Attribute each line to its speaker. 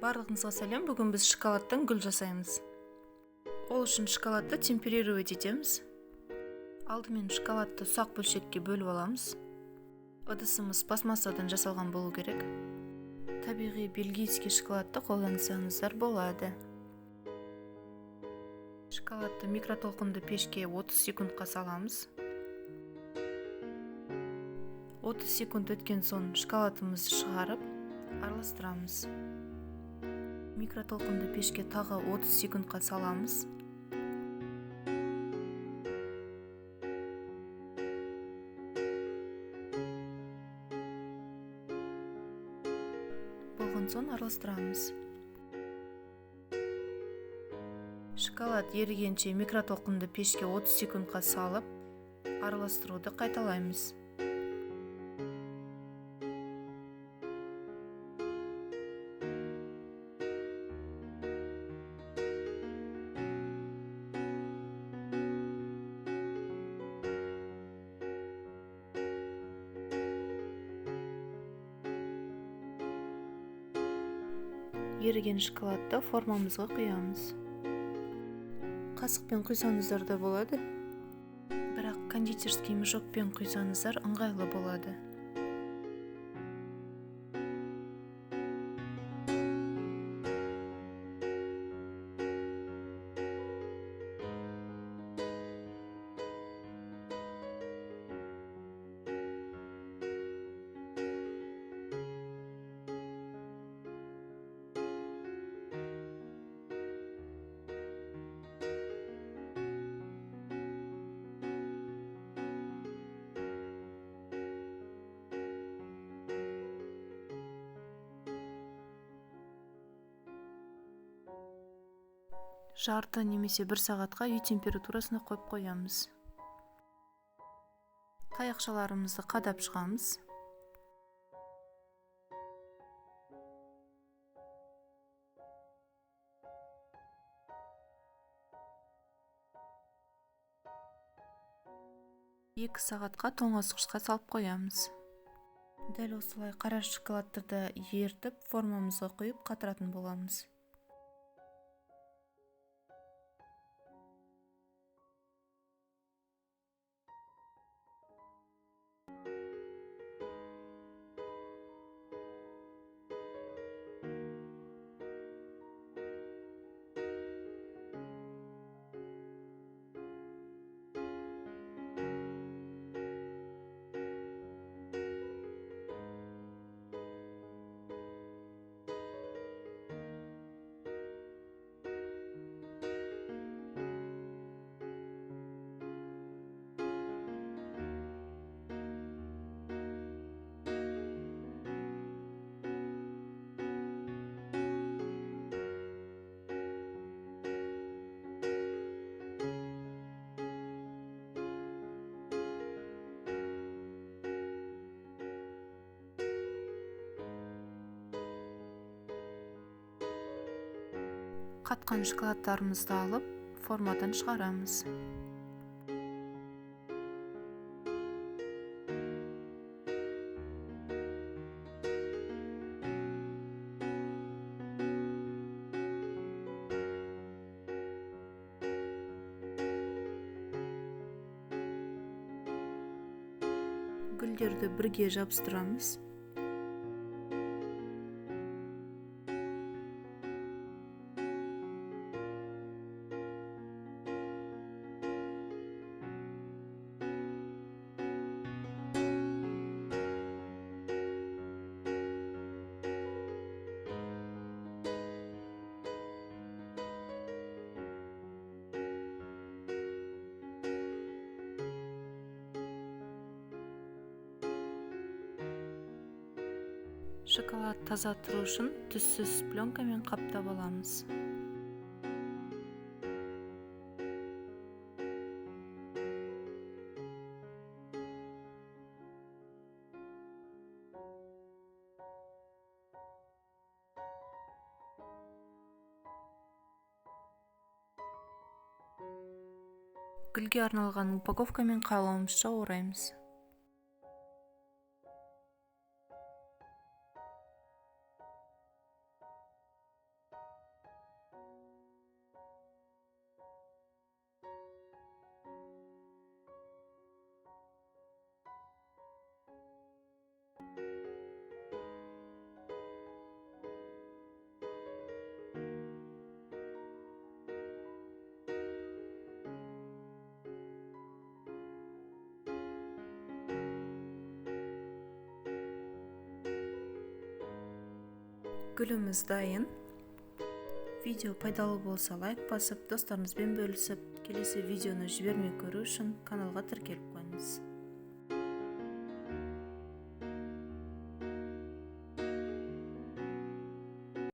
Speaker 1: Барлығыңызға сәлем. Бүгін біз шоколадтан гүл жасаймыз. Ол үшін шоколадты темперировать етеміз. Алдымен шоколадты ұсақ бөлшекке бөліп аламыз. Ыдысымыз пластмассадан жасалған болу керек. Табиғи бельгийский шоколадты қолдансаңыздар болады. Шоколадты микротолқынды пешке 30 секундқа саламыз. 30 секунд өткен соң шоколадымызды шығарып, араластырамыз. Микротолқынды пешке тағы 30 секундқа саламыз. Болған соң араластырамыз. Шоколад ерігенше микротолқынды пешке 30 секундқа салып, араластыруды қайталаймыз. Еріген шоколадты формамызға құямыз. Қасықпен құйсаңыздар да болады, бірақ кондитерский мешокпен құйсаңыздар ыңғайлы болады. Жарты немесе 1 сағатқа үй температурасына қойып қоямыз. Таяқшаларымызды қадап шығамыз. Екі сағатқа тоңазытқышқа салып қоямыз. Дәл осылай қара шоколадты ертіп формамызға құйып қатыратын боламыз. Қатқан шоколадтарымызды алып, формадан шығарамыз. Гүлдерді бірге жабыстырамыз. Шоколад таза тұру үшін түссіз пленкамен қаптап аламыз. Гүлге арналған упаковкамен қалауымызша ораймыз. Гүліміз дайын. Видео пайдалы болса лайк басып, достарыңызбен бөлісіп, келесі видеоны жібермей көру үшін каналға тіркеліп қойыңыз.